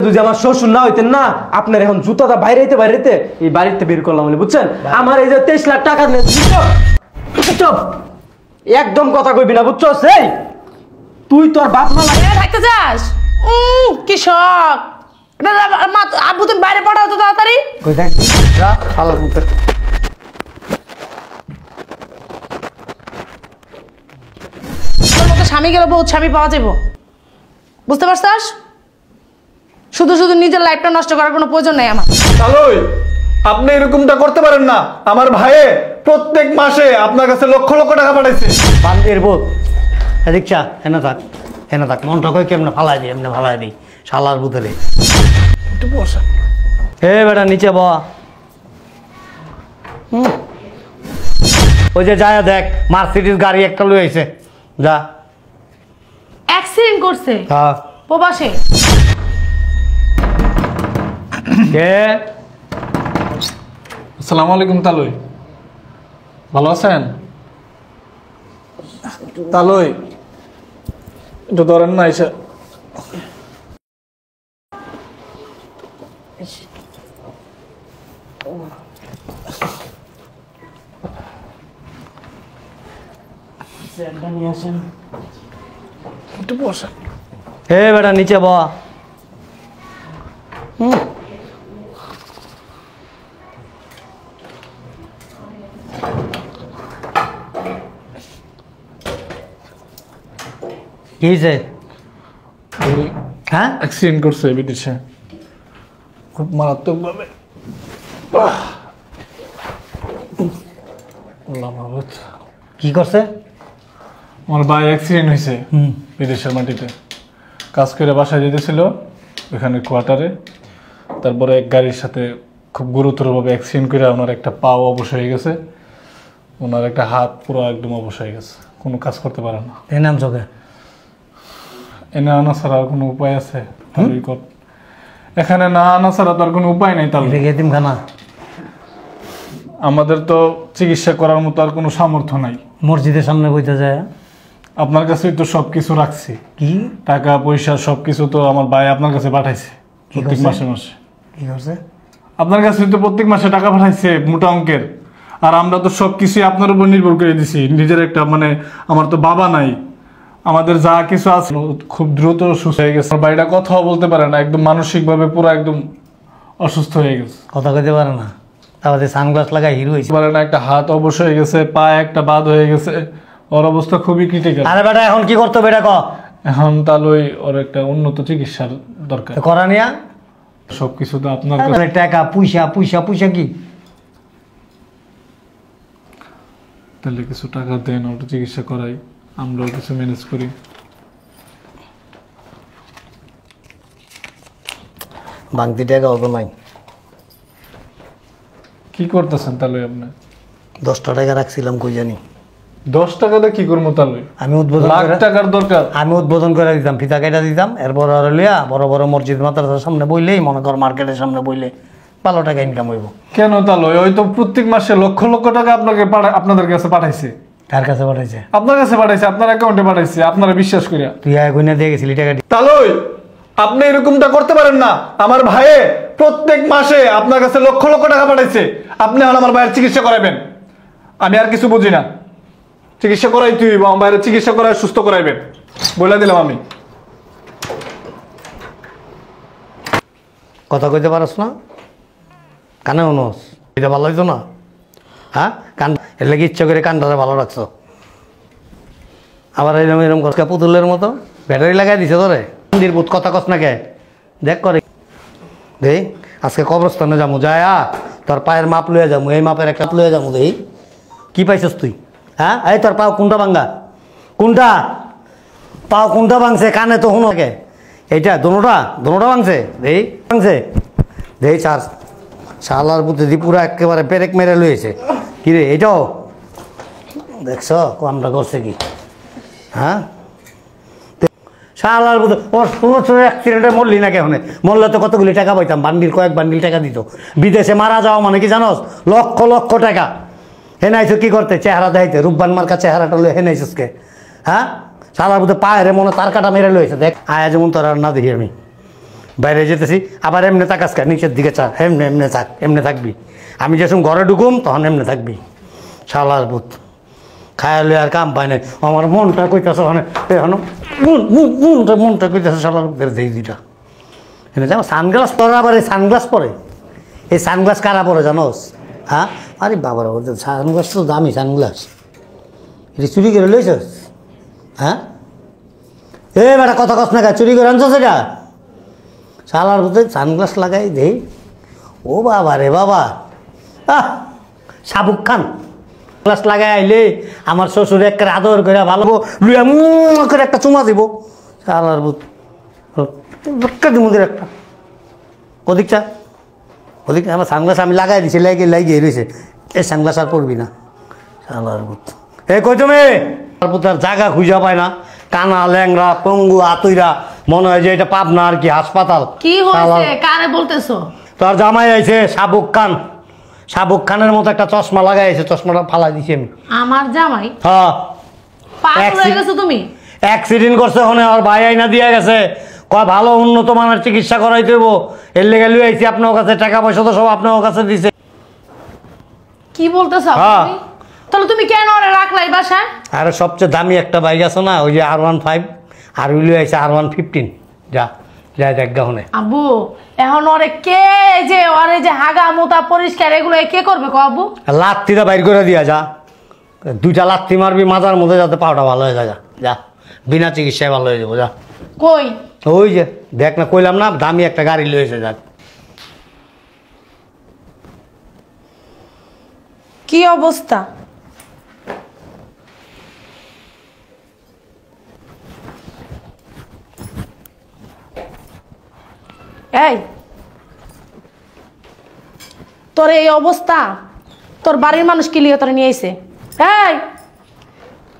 যদি আমার শ্বশুর না হইতেন না, আপনার এখন জুতাটা বাইরেতে এই বাড়িতে বের করলাম বলে, বুঝছেন? আমার এই যে 23 লাখ টাকা নিয়ে চুপ, একদম কথা কইবি না, বুঝছো? সেই তুই তোর বাপ মা থাকতে যাস, কি শখ। আব্বু তুমি বাইরে পড়াও তো তাড়াতাড়ি। স্বামী গেল বহুত স্বামী পাওয়া যাবো, বুঝতে পারছিস? শুধু শুধু নিজের লাইফটা নষ্ট করার কোনো প্রয়োজন নাই আমার। তাহলে আপনি এরকমটা করতে পারেন না। আমার ভাইয়ে প্রত্যেক মাসে আপনার কাছে লক্ষ লক্ষ টাকা পাঠাইছে। বান্দির বোধ রিক্সা এনে থাক মনটা কই কেমনে ফালাই দিই শালার বুতরে। একটু বসা। এ বেটা নিচে ব। ওই যে যায় দেখ, মার্সিডিজ গাড়ি একটা লই আইছে, যা। অ্যাক্সিডেন্ট করছে হ্যাঁ প্রবাসে। কে? আসসালামু আলাইকুম তালুই, ভালো আছেন? তালুই একটু ধরেন না এসে। একটু বসেন। হে বেটা নিচে ব। কি হয়েছে? হ্যাঁ অ্যাক্সিডেন্ট করছে বিদেশে, খুব মারাত্মক ভাবে। কি করছে? আমার ভাই অ্যাক্সিডেন্ট হয়েছে বিদেশের মাটিতে, কাজ করে বাসায় যেতেছিল ওখানে কোয়ার্টারে। তারপরে এক গাড়ির সাথে খুব গুরুতরভাবে অ্যাক্সিডেন্ট করে ওনার একটা পাও অবশ হয়ে গেছে, ওনার একটা হাত পুরো একদম অবশ হয়ে গেছে, কোনো কাজ করতে পারে না। এই নাম চোখে এনে আনা ছাড়া আর কোনো উপায় আছে? এখানে না আনা ছাড়া তো আর কোনো উপায় নাই। তাহলে এতিমখানা আমাদের তো চিকিৎসা করার মতো আর কোনো সামর্থ্য নাই। মসজিদের সামনে বইতে যায়। আপনার কাছেই তো সবকিছু রাখছি, কি টাকা পয়সা সবকিছু তো আমার ভাই আপনার কাছে পাঠাইছে প্রত্যেক মাসে মাসে। কি করছে? আপনার কাছে তো প্রত্যেক মাসে টাকা পাঠাইছে মোটা অঙ্কের, আর আমরা তো সবকিছু আপনার উপর নির্ভর করে দিছি। নিজের একটা মানে আমার তো বাবা নাই, আমাদের যা কিছু আছে খুব দ্রুত সুস্থ হয়ে গেছে। ভাইটা কথাও বলতে পারে না, একদম মানসিকভাবে পুরো একদম অসুস্থ হয়ে গেছে, কথা কইতে পারে না। তারপরে সানগ্লাস লাগাই হিরো হয়েছে পারে না, একটা হাত অবশ হয়ে গেছে, পা একটা বাদ হয়ে গেছে, ওর অবস্থা খুবই ক্রিটিক্যাল। আরে বেটা এখন কি করতে হবে এটা ক। এখন তাহলে ওর একটা উন্নত চিকিৎসার দরকার। করা নিয়া সবকিছু তো আপনার টাকা পয়সা কি? তাহলে কিছু টাকা দেন, ওটা চিকিৎসা করাই, আমরাও কিছু ম্যানেজ করি। ভাঙতি টাকা অত নাই। কি করতেছেন তাহলে আপনি? 10টা টাকা রাখছিলাম, কই জানি। 10 টাকাতে কি করবো তাহলে? আমি উদ্বোধন লাখ টাকার দরকার। আমি উদ্বোধন করে দিতাম, ফিতা কেটে দিতাম, এরপর আর লিয়া বড় বড় মসজিদ মাদ্রাসার সামনে বইলেই, মনে কর মার্কেটের সামনে বইলে ভালো টাকা ইনকাম হইব। কেন তাহলে? ওই তো প্রত্যেক মাসে লক্ষ লক্ষ টাকা আপনাদের কাছে পাঠাইছে। কার কাছে পাঠাইছে? আপনার কাছে পাঠাইছে, আপনার অ্যাকাউন্টে পাঠাইছে, আপনারা বিশ্বাস করিয়া। তুই গুনে দিয়ে গেছিলি টাকা? তাহলে আপনি এরকমটা করতে পারেন না। আমার ভাইয়ে প্রত্যেক মাসে আপনার কাছে লক্ষ লক্ষ টাকা পাঠাইছে, আপনি এখন আমার ভাইয়ের চিকিৎসা করাবেন। আমি আর কিছু বুঝি না, চিকিৎসা করাই তুই আমার ভাইয়ের চিকিৎসা করায় সুস্থ করাইবেন বলে দিলাম আমি। কথা কইতে পারস না, কানে অনুস, এটা ভালো হইতো না? হ্যাঁ কান এর লাগে ইচ্ছা করে কানটারে ভালো রাখছো, আবার এরকম এরকম কসকা পুতুলের মতো ব্যাটারি লাগাই দিছে তোরে। মন্দির বুধ কথা কস না কে দেখ করে দেই। আজকে কবরস্থানে যাবো, যায় তোর পায়ের মাপ লইয়া যাবো, এই মাপের একটা লইয়া যাবো। দেই কি পাইছস তুই? হ্যাঁ এই তোর পাও কোনটা ভাঙ্গা? কোনটা পাও কোনটা ভাঙছে? কানে তো শুনো কে? এইটা দোনোটা ভাঙছে? দেই ভাঙছে, দেই চার শালার বুদ্ধি পুরা একেবারে পেরেক মেরে লইছে। কিরে এটাও দেখছ কামটা করছে কি? হ্যাঁ শালার বুদ্ধি ওর অ্যাক্সিডেন্টে মরলি না কেন? মরলে তো কতগুলি টাকা পাইতাম, কয়েক বান্ডিল টাকা দিত। বিদেশে মারা যাওয়া মানে কি জানোস? লক্ষ লক্ষ টাকা। হেনাইছো কি করতে? চেহারা দেখাইতে, রূপবান মার্কা চেহারাটা লই হেনাইছিস কে? হ্যাঁ শালার বুদ্ধি পায়ের মনে তার কাটা মেরে লইছে। দেখ আয়া যেমন তোর আর না দেখি আমি বাইরে যেতেছি আবার এমনি তাকাস কা নিচের দিকে চা এমনি এমনি থাক এমনি থাকবি আমি যখন ঘরে ঢুকুম তখন এমনি থাকবি শালার ভূত খায়ালে আর কাম পায় না আমার মনটা কইতেছে ওখানে এখনো মনটা কইতেছে শালার ভূতের দেই দুইটা এনে যাও সানগ্লাস পরে আবার এই সানগ্লাস পরে এই সানগ্লাস কারা পরে জানোস হ্যাঁ আরে বাবার সানগ্লাস তো দামি সানগ্লাস এটা চুরি করে লইছস হ্যাঁ এ বেটা কথা কস না চুরি করে আনছস এটা শালার ভূতে সানগ্লাস লাগাই দেই ও বাবা রে বাবা শাহরুখ খান গ্লাস লাগাই আইলে আমার শ্বশুর একটা আদর করে ভালো লুয়া করে একটা চুমা দিব শালার ভূত দিমুদের একটা ওদিক চা ওদিক আমার সানগ্লাস আমি লাগাই দিছি লাগিয়ে রয়েছে এই সানগ্লাস আর পড়বি না শালার ভূত এ কই তুমি তার জায়গা খুঁজা পায় না কানা ল্যাংরা পঙ্গু আতুইরা মনে হয় যে এটা পাবনা আর কি হাসপাতাল কি হয়েছে কারে বলতেছো তোর জামাই আইছে শাহরুখ খানের মতো একটা চশমা লাগাই আছে চশমাটা ফালাই দিছি আমি আমার জামাই হ্যাঁ পাগল হয়ে গেছো তুমি অ্যাক্সিডেন্ট করছে ওখানে আর ভাই আইনা দিয়ে গেছে কয় ভালো উন্নত মানের চিকিৎসা করাইতে হইব এর লেগে লুই আইছি আপনার কাছে টাকা পয়সা তো সব আপনার কাছে দিছে কি বলতেছো হ্যাঁ। তুমি তাহলে তুমি কেন ওরে রাখলাই বাসায় আর সবচেয়ে দামি একটা বাইক আছে না ওই যে R15 আর লুই আইছে R115 যা যা দেখ গাহনে আব্বু এখন ওরে কে যে ওরে যে হাগা মোতা পরিষ্কার এগুলো কে করবে কো আব্বু লাত্তিটা বাইর করে দিয়া যা দুইটা লাত্তি মারবি মাজার মধ্যে যাতে পাওটা ভালো হয়ে যায় যা বিনা চিকিৎসায় ভালো হয়ে যাবো যা কই ওই যে দেখ না কইলাম না দামি একটা গাড়ি লয়েছে যাক কি অবস্থা এই তোর এই অবস্থা তোর বাড়ির মানুষ কি লিয়ে তোর নিয়ে আইছে এই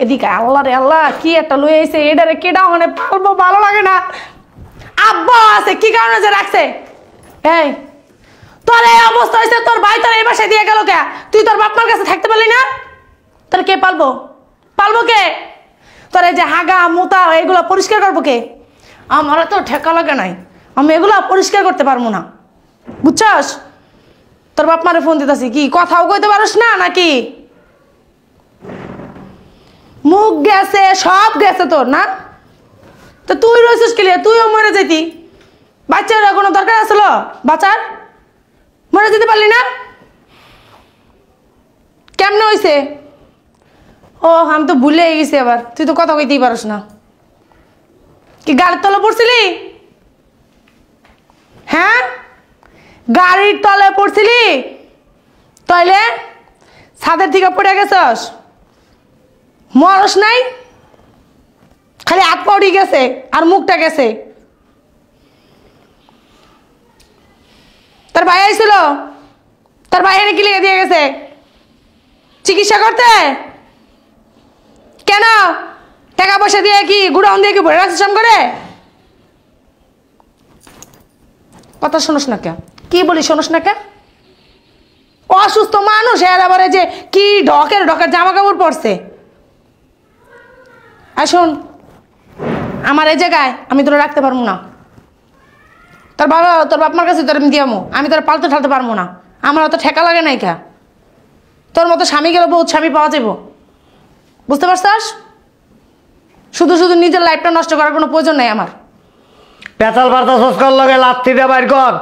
এদিকে আল্লাহ রে আল্লাহ কি একটা লয়ে আইছে এটারে কেডা মানে পালবো ভালো লাগে না আব্বা আছে কি কারণে যে রাখছে এই তোর এই অবস্থা হয়েছে তোর ভাই তোর এই বাসায় দিয়ে গেল কে তুই তোর বাপ মার কাছে থাকতে পারলি না তোর কে পালবো কে তোর এই যে হাগা মোতা এগুলো পরিষ্কার করবো কে আমার তো ঠেকা লাগে নাই আমি এগুলো পরিষ্কার করতে পারবো না বুঝছস তোর বাপ মারে ফোন দিতেছি কি কথাও কইতে পারস না নাকি মুখ গেছে সব গেছে তোর না তো তুই রয়েছিস কি লিয়ে তুইও মরে যেতি বাচ্চার কোনো দরকার আছিল বাচ্চার মরে যেতে পারলি না কেমনে হইছে ও আমি তো ভুলে গেছি আবার তুই তো কথা কইতেই পারস না কি গাড়ির তলে পড়ছিলি হ্যাঁ গাড়ির তলে পড়ছিলি তাইলে ছাদের থেকে পড়ে গেছস মরস নাই খালি হাত পড়ি গেছে আর মুখটা গেছে তোর ভাই আইছিল তোর ভাই এনে কি লিখে দিয়ে গেছে চিকিৎসা করতে কেন টাকা পয়সা দিয়ে কি গুড়াউন দিয়ে কি ভরে রাখছিস করে কথা শোনস না কে কি বলি শোনস না কে অসুস্থ মানুষ এর আবার যে কি ঢকের জামা কাপড় পরছে আর শোন আমার এই জায়গায় আমি তোরা রাখতে পারবো না তোর বাবা তোর বাপ মার কাছে তোর আমি দিয়ামো আমি তোর পালতে ঠালতে পারবো না আমার অত ঠেকা লাগে নাই কা তোর মতো স্বামী গেলে বহুত স্বামী পাওয়া যাবো বুঝতে পারছস শুধু শুধু নিজের লাইফটা নষ্ট করার কোনো প্রয়োজন নাই আমার পেতাল বার্তা সংস্কার লগে লাত্তি দিয়ে বাইর কর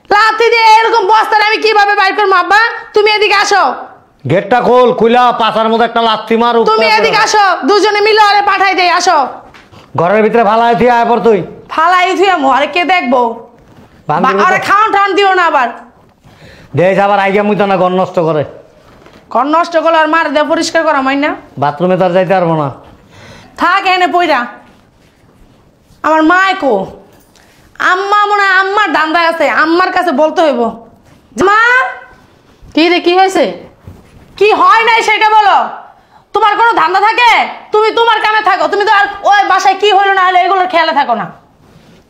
লাথি দিয়ে এরকম বস্তায় আমি কিভাবে বাইর করবো আব্বা তুমি এদিকে আসো গেটটা খোল খুলা পাছার মধ্যে একটা লাত্তি মার তুমি এদিকে আসো দুজনে মিলে আরে পাঠাই দেই আসো ঘরের ভিতরে ফালাই দিয়ে আয় পর তুই ফালাই থুই আমো আরে কে দেখবো আরে খাওয়ান ঠান দিও না আবার দেখ আবার আইগা মুইতা না ঘর নষ্ট করে ঘর নষ্ট করলে আর মার দিয়ে পরিষ্কার করা মাই না বাথরুমে তার যাইতে পারবো না থাক এনে পইরা আমার মা কো আম্মা মনে হয় আম্মার দান্দায় আছে আম্মার কাছে বলতে হইব মা কি রে কি হয়েছে কি হয় নাই সেটা বলো তোমার কোনো ধান্দা থাকে তুমি তোমার কামে থাকো তুমি তো আর ওই বাসায় কি হইলো না হলো এগুলোর খেয়ালে থাকো না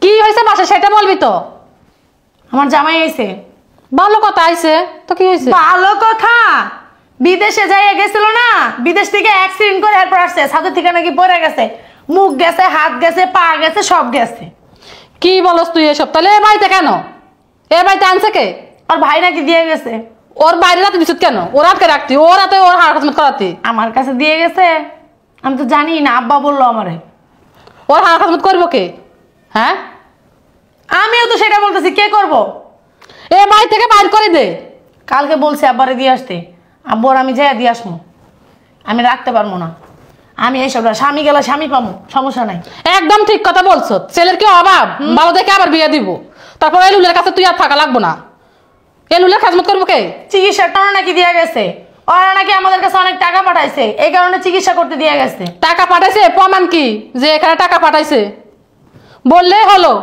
কি হয়েছে বাসা সেটা বলবি তো আমার জামাই আইছে ভালো কথা আইছে তো কি হয়েছে ভালো কথা বিদেশে যাইয়া গেছিল না বিদেশ থেকে অ্যাক্সিডেন্ট করে এরপর আসছে ছাদের থেকে নাকি পড়ে গেছে মুখ গেছে হাত গেছে পা গেছে সব গেছে কি বলস তুই এসব? তাহলে এ বাড়িতে কেন? এ বাড়িতে আনছে কে? আর ভাই নাকি দিয়ে গেছে। ওর বাইরে রাতে দিছত কেন? ওর হাতকে রাখতি, ওর রাতে ওর হার খাজমত করাতি। আমার কাছে দিয়ে গেছে, আমি তো জানি না, আব্বা বললো আমারে। ওর হার খাজমত করবো কে? হ্যাঁ, আমিও তো সেটা বলতেছি, কে করব? এ বাড়ি থেকে বাইর করে দে। কালকে বলছে আব্বারে দিয়ে আসতে, আব্বুর আমি যাই দিয়ে আসবো, আমি রাখতে পারবো না। আমি এইসব স্বামী গেলে স্বামী পাবো, সমস্যা নাই। একদম ঠিক কথা বলছো। ছেলের কি অভাব? ভালো দেখে আবার বিয়ে দিব। তারপর এলুলের কাছে তুই আর থাকা লাগবো না। এলুলের খাজমত করবো কে? চিকিৎসার টাকা নাকি দিয়ে গেছে, ওরা নাকি আমাদের কাছে অনেক টাকা পাঠাইছে, এই কারণে চিকিৎসা করতে দিয়ে গেছে। টাকা পাঠাইছে? প্রমাণ কি যে এখানে টাকা পাঠাইছে? বললে হলো।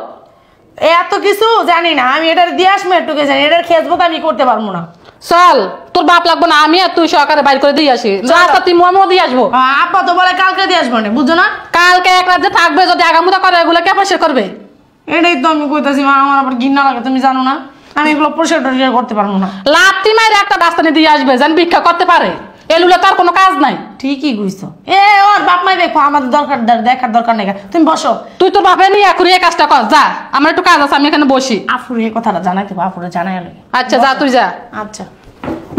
এত কিছু জানি না আমি, এটার দিয়ে আসবো একটুকে জানি, এটার খেসবো আমি করতে পারবো না। চল, তোর বাপ লাগবো না, আমি আর তুই সহকারে বাইর করে দিয়ে আসি। রাস্তা তুই মোমো দিয়ে আসবো। আব্বা তো বলে কালকে দিয়ে আসবো না, বুঝছো না? কালকে এক রাত যে থাকবে, যদি আগামুদা করে এগুলো কে পরিষ্কার করবে? এটাই তো আমি কইতাছি মা, আমার আবার ঘৃণা লাগে, তুমি জানো না আমি এগুলো পরিষ্কার টরিষ্কার করতে পারবো না। লাত্তি মাইরে একটা রাস্তানে দিয়ে আসবে, যেন ভিক্ষা করতে পারে। এলুলে তার কোনো কাজ নাই। ঠিকই কইছো। ওর বাপ মাই দেখো, আমাদের দরকার দেখার দরকার নেই, তুমি বসো। তুই তোর বাপে নিয়ে এখন এই কাজটা কর, যা। আমার একটু কাজ আছে, আমি এখানে বসি। আফুর এই কথাটা জানাইতে হবে, আফুরে জানাই আলো। আচ্ছা যা, তুই যা। আচ্ছা।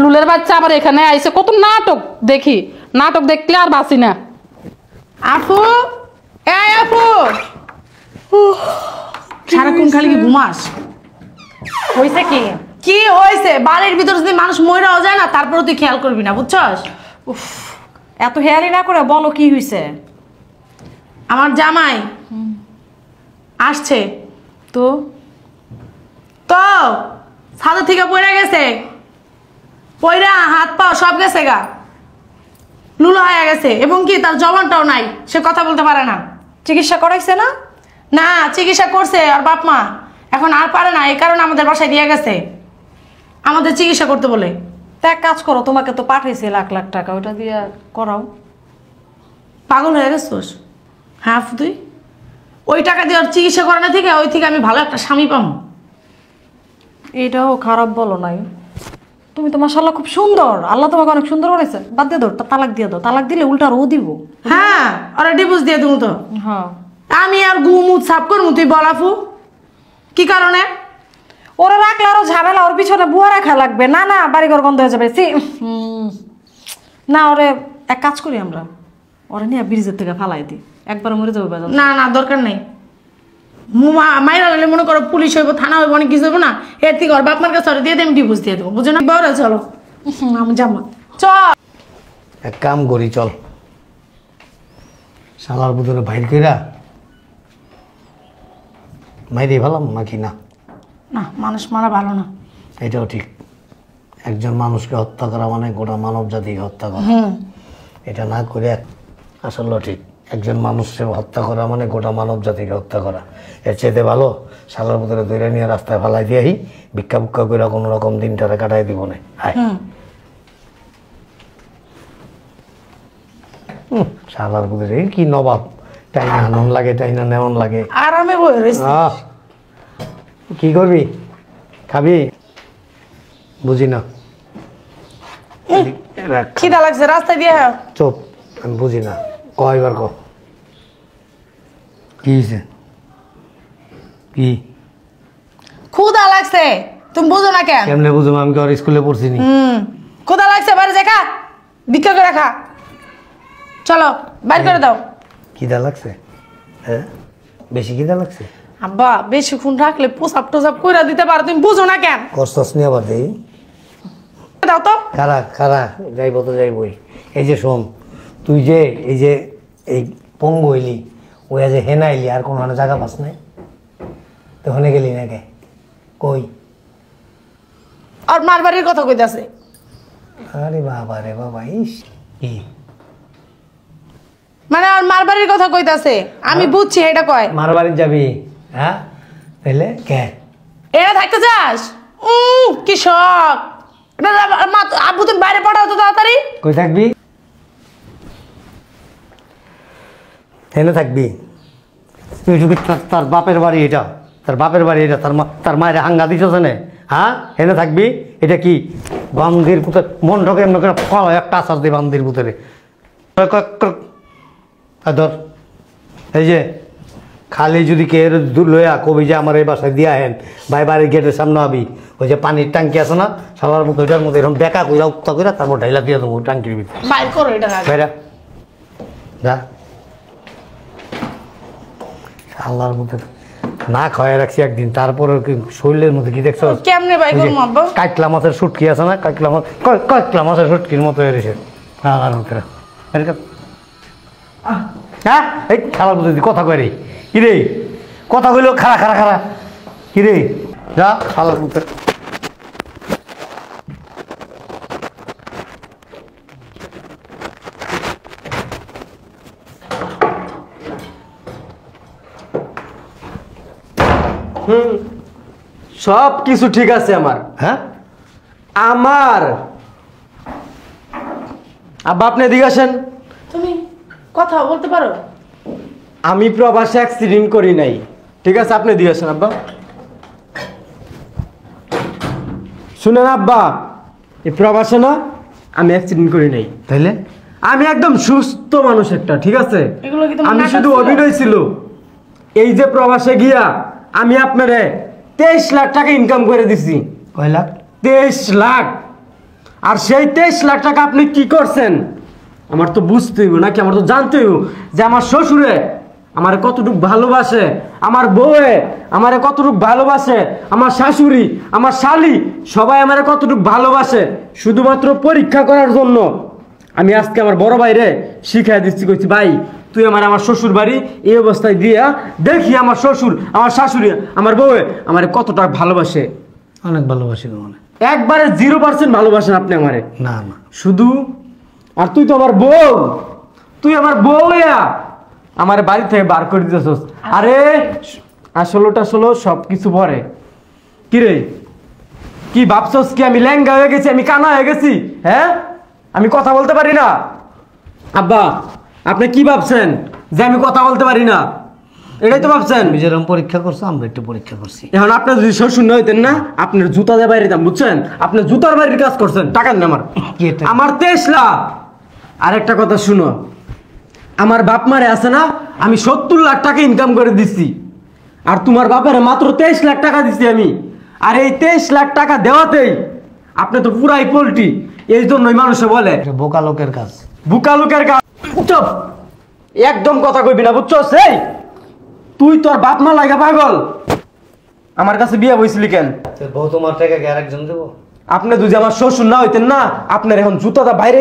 লুলের বাচ্চা আবার এখানে আইসে, কত নাটক দেখি। নাটক দেখলে আর বাঁচি না। আফু, আফু, সারাক্ষণ খালি কি ঘুমাস? হয়েছে কি? কি হয়েছে? বাড়ির ভিতর যদি মানুষ মইরাও যায় না, তারপরে তুই খেয়াল করবি না, বুঝছস? এত হেয়ালি না করে বলো কি হয়েছে। আমার জামাই আসছে তো তো ছাদের থেকে পড়ে গেছে, পয়রা হাত পা সব গেছে গা, লুলো হয়ে গেছে, এবং কি তার জবানটাও নাই, সে কথা বলতে পারে না। চিকিৎসা করাইছে না? না, চিকিৎসা করছে আর বাপ মা এখন আর পারে না, এই কারণে আমাদের বাসায় দিয়ে গেছে আমাদের চিকিৎসা করতে বলে। তা এক কাজ করো, তোমাকে তো পাঠাইছে লাখ লাখ টাকা, ওটা দিয়ে করাও। পাগল হয়ে গেছোস? হ্যাঁ তুই ওই টাকা দিয়ে ওর চিকিৎসা করানো থেকে ওই থেকে আমি ভালো একটা স্বামী পাবো। এটাও খারাপ বলো নাই, তুমি তো মাশাআল্লাহ খুব সুন্দর, আল্লাহ তোমাকে অনেক সুন্দর বানাইছে। বাদ দিয়ে দাও, তালাক দিয়ে দাও, তালাক দিলে উল্টা ও দিব। হ্যাঁ, ওরা ডিভোর্স দিয়ে দেবো তো। হ্যাঁ, আমি আর গুমুদ সাফ করবো, তুই বলাফু কি কারণে? ওরা রাখলে আরো ঝামেলা, ওর পিছনে বুয়া রাখা লাগবে। না না, বাড়িঘর বন্ধ হয়ে যাবে। না, ওরে এক কাজ করি আমরা, ওরা নিয়ে ব্রিজের থেকে ফালাই দিই, একবার মরে যাবে বেজাল। না না, দরকার নেই। মাইরা গেলে মনে করো পুলিশ হইব, থানা হইব, অনেক কিছু হইব না, এর থেকে ওর বাপ মার কাছে ওরা দিয়ে আমি ডিভোর্স দিয়ে দেবো, বুঝো না? বড় চলো, আমি যাবো, চল। এক কাম করি, চল শালার বুধরে বাইর কইরা মাইরে ভালাম নাকি না? না, মানুষ মারা ভালো না। এটাও ঠিক। একজন মানুষকে হত্যা করা মানে গোটা মানব জাতিকে হত্যা করা। এটা না করে আসলে ঠিক, একজন মানুষকে হত্যা করা মানে গোটা মানব জাতিকে হত্যা করা। এর চেয়ে ভালো শালার ভিতরে ধরে নিয়ে রাস্তায় ফালাই দিয়ে ভিক্ষা ভিক্ষা করে কোনো রকম দিনটারে কাটাই দিব না। শালার ভিতরে কি নবাব, টাইনা আনন লাগে, টাইনা নেমন লাগে। আরামে বয়ে রয়েছে। কি করবি, খাবি? বুঝি না, খিদা লাগছে, রাস্তায় দিয়ে চুপ, আমি বুঝি না, কয়বার ক কি হয়েছে? কি ক্ষুধা লাগছে, তুমি বুঝো না কেন? কেমনে বুঝবো, আমি কি আর স্কুলে পড়ছি নি? ক্ষুধা লাগছে, বাইরে দেখা ভিক্ষা করে খা, চলো বাইর করে দাও। খিদা লাগছে? হ্যাঁ, বেশি খিদা লাগছে? আব্বা বেশিক্ষণ রাখলে পোসাপ টোসাপ করে দিতে পারো, তুমি বুঝো না কেন? কষ্টস নিয়ে আবার দেই দাও তো। খারা খারা যাইব তো যাইবই। এই যে শোন, তুই যে এই পঙ্গু হইলি, ওই যে হেনা আইলি, আর কোনো জায়গা পাস নাই তো হনে গেলি না কে? কই? আর মার বাড়ির কথা কইতাছে। আরে বাবা রে বাবা, ইস কি মানে আর মার বাড়ির কথা কইতাছে, আমি বুঝছি এটা কয়। মার বাড়ি যাবি? হ্যাঁ, তাহলে কে এরা থাকতে চাস? কি শখ! আব্বু তুমি বাইরে পড়াও তো তাড়াতাড়ি। কই থাকবি? এনে থাকবি? তার বাপের বাড়ি এটা, তার বাপের বাড়ি এটা, তার মায়ের হাঙ্গা দিছ না? হ্যাঁ, এনে থাকবি? এটা কি বান্দির পুতে মন ঢোকে এমন করে একটা আসার দিই বান্দির পুতরে। ধর, এই যে খালি যদি কে লইয়া কবি যে আমার এই বাসায় দিয়া হেন ভাই বাড়ির গেটের সামনে আবি ওই যে পানির ট্যাঙ্কি আছে না সবার মতো ওইটার মধ্যে এরকম বেকা কইরা উত্তা কইরা তারপর ঢাইলা দিয়ে দেবো ট্যাঙ্কির ভিতরে বাইর করো এটা আগে। ভাইরা যা আল্লাহর মধ্যে না খাওয়াই রাখছি একদিন তারপরে শরীরের মধ্যে কি দেখছো কেমনে বাই করবো আব্বা? কাটলা মাছের শুটকি আছে না কাটলা মাছের শুটকির মতো এসেছে আল্লাহর মধ্যে হ্যাঁ এই খারাপ মধ্যে কথা কয় রে কি রে কথা কইলো খারা খারা খারা কি রে যা আল্লাহর মধ্যে সব কিছু ঠিক আছে আমার। হ্যাঁ আমার আব্বা আপনি এদিকে আসেন। তুমি কথা বলতে পারো? আমি প্রবাসে অ্যাক্সিডেন্ট করি নাই, ঠিক আছে? আপনি এদিকে আসেন আব্বা। শুনেন আব্বা, এই প্রবাসে না আমি অ্যাক্সিডেন্ট করি নাই, তাইলে আমি একদম সুস্থ মানুষ একটা, ঠিক আছে? এগুলো কি তোমার আমি নাটক শুধু ছিল? অভিনয় ছিল। এই যে প্রবাসে গিয়া আমি আপনারে 23 লাখ টাকা ইনকাম করে দিছি। কয় লাখ? 23 লাখ। আর সেই 23 লাখ টাকা আপনি কি করছেন আমার তো বুঝতে হইব নাকি, আমার তো জানতে হইব যে আমার শ্বশুরে আমারে কতটুকু ভালোবাসে, আমার বউয়ে আমারে কতটুকু ভালোবাসে, আমার শাশুড়ি, আমার শালি সবাই আমারে কতটুকু ভালোবাসে। শুধুমাত্র পরীক্ষা করার জন্য আমি আজকে আমার বড় ভাইরে শিখাই দিচ্ছি, কইছি ভাই তুই আমার শ্বশুর বাড়ি এই অবস্থায় দিয়া দেখি আমার শ্বশুর, আমার শাশুড়ি, আমার বউয়ে আমারে কতটা ভালোবাসে। অনেক ভালোবাসি মানে একবারে 0% ভালোবাসেন আপনি আমারে। না না শুধু আর তুই তো আমার বউ, তুই আমার বউ আমার বাড়ি থেকে বার করে দিতেছস। আরে আসলটা সব কিছু পরে কি রে, কি ভাবছস কি আমি ল্যাংগা হয়ে গেছি, আমি কানা হয়ে গেছি? হ্যাঁ আমি কথা বলতে পারি না? আব্বা আপনি কি ভাবছেন যে আমি কথা বলতে পারি না? এটাই তো ভাবছেন? তুমি যেরকম পরীক্ষা করছো আমরা একটু পরীক্ষা করছি। এখন আপনার যদি শ্বশুর না হইতেন না, আপনার জুতা দিয়ে বাইরে দিতাম, বুঝছেন? আপনি জুতার বাইরের কাজ করছেন, টাকা নেন আমার। কি এটা? আমার 23 লাখ। আর একটা কথা শুনো, আমার বাপ মারে আছে না, আমি 70 লাখ টাকা ইনকাম করে দিচ্ছি, আর তোমার বাপের মাত্র 23 লাখ টাকা দিচ্ছি আমি। আর এই 23 লাখ টাকা দেওয়াতেই আপনি তো পুরাই পোল্টি। এই জন্যই মানুষে বলে এটা বোকা লোকের কাজ। বুকা লোকের কাজ। চুপ, একদম কথা কইবি না, বুঝছো? সেই তুই তোর বাপ মা লাগা পাগল, আমার কাছে বিয়ে বইছিলি কেন? বউ তোমার থেকে আরেকজন দেবো? আপনি যদি আমার শ্বশুর না হইতেন না, আপনার এখন জুতাটা বাইরে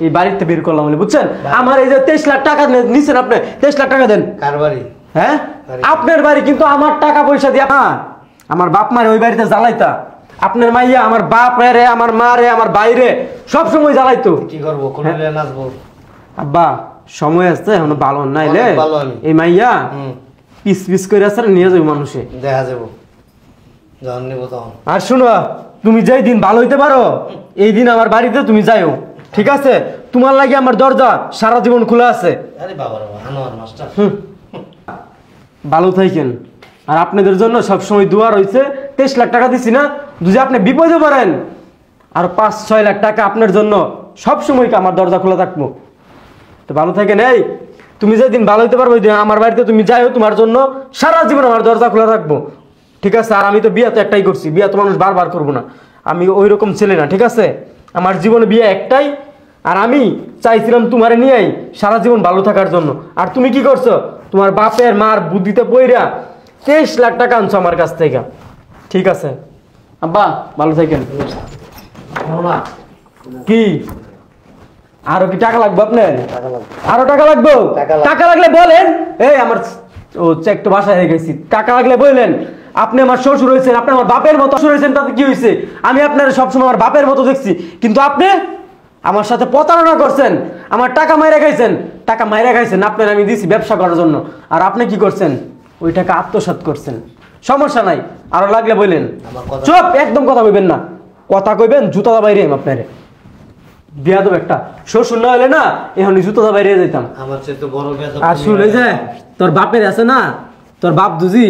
এই বাড়িতে বের করলাম বলে, বুঝছেন? আমার এই যে 23 লাখ টাকা নিছেন আপনি, 23 লাখ টাকা দেন। কার বাড়ি? হ্যাঁ আপনার বাড়ি, কিন্তু আমার টাকা পয়সা দিয়া না, আমার বাপ মারে ওই বাড়িতে জ্বালাইতা। আপনার মাইয়া আমার বাপ রে, আমার মা রে, আমার বাইরে সব সময় জ্বালাইতো। কি করবো, কোনে নাচবো? আব্বা সময় আছে এখনো ভালো নাইলে অনেক ভালো আমি। এই মাইয়া পিস করে আছে নিয়ে যাবো মানুষে, দেখা যাবো যখন নিবো তখন। আর শুনো, তুমি যেই দিন ভালো হইতে পারো এই দিন আমার বাড়িতে তুমি যাইও, ঠিক আছে? তোমার লাগে আমার দরজা সারা জীবন খোলা আছে। আরে বাবা রে বাবা, আনোয়ার মাস্টার। ভালো থাকেন। আর আপনাদের জন্য সবসময় দোয়া রয়েছে। 23 লাখ টাকা দিছি না, যদি আপনি বিপদে পড়েন আর 5-6 লাখ টাকা আপনার জন্য সবসময় আমার দরজা খোলা থাকবো। তো ভালো থাকেন। এই তুমি যেদিন ভালো হইতে পারবো ওই দিন আমার বাড়িতে তুমি যাইও, তোমার জন্য সারা জীবন আমার দরজা খোলা থাকবো, ঠিক আছে? আর আমি তো বিয়ে তো একটাই করছি, বিয়ে তো মানুষ বারবার করবো না, আমি ওই রকম ছেলে না, ঠিক আছে? আমার জীবনে বিয়ে একটাই, আর আমি চাইছিলাম তোমারে নিয়েই সারা জীবন ভালো থাকার জন্য। আর তুমি কি করছো? তোমার বাপের মার বুদ্ধিতে পইরা 23 লাখ টাকা আনছো আমার কাছ থেকে, ঠিক আছে? আব্বা ভালো থাকেন। কি আরো কি টাকা লাগবে আপনার? আরো টাকা লাগবে? টাকা লাগলে বলেন। এই আমার একটু বাসায় হয়ে গেছি, টাকা লাগলে বললেন। আপনি আমার শ্বশুর হয়েছেন, আপনি আমার বাপের মতো শ্বশুর হয়েছেন, তাতে কি হয়েছে? আমি আপনার সবসময় আমার বাপের মতো দেখছি, কিন্তু আপনি আমার সাথে প্রতারণা করছেন, আমার টাকা মাইরা খাইছেন। টাকা মাইরা খাইছেন আপনার আমি দিছি ব্যবসা করার জন্য, আর আপনি কি করছেন? ওই টাকা আত্মসাৎ করছেন। সমস্যা নাই, আরো লাগলে বললেন। চুপ, একদম কথা কইবেন না। কথা কইবেন জুতা দা বাইরে আপনারে বিয়া দেব একটা। শ্বশুর না হলে না এখন জুতা দা বাইরে যেতাম। আমার চেয়ে তো বড় বেয়াদব। আর শুনে যে তোর বাপের আছে না, তোর বাপ দুজি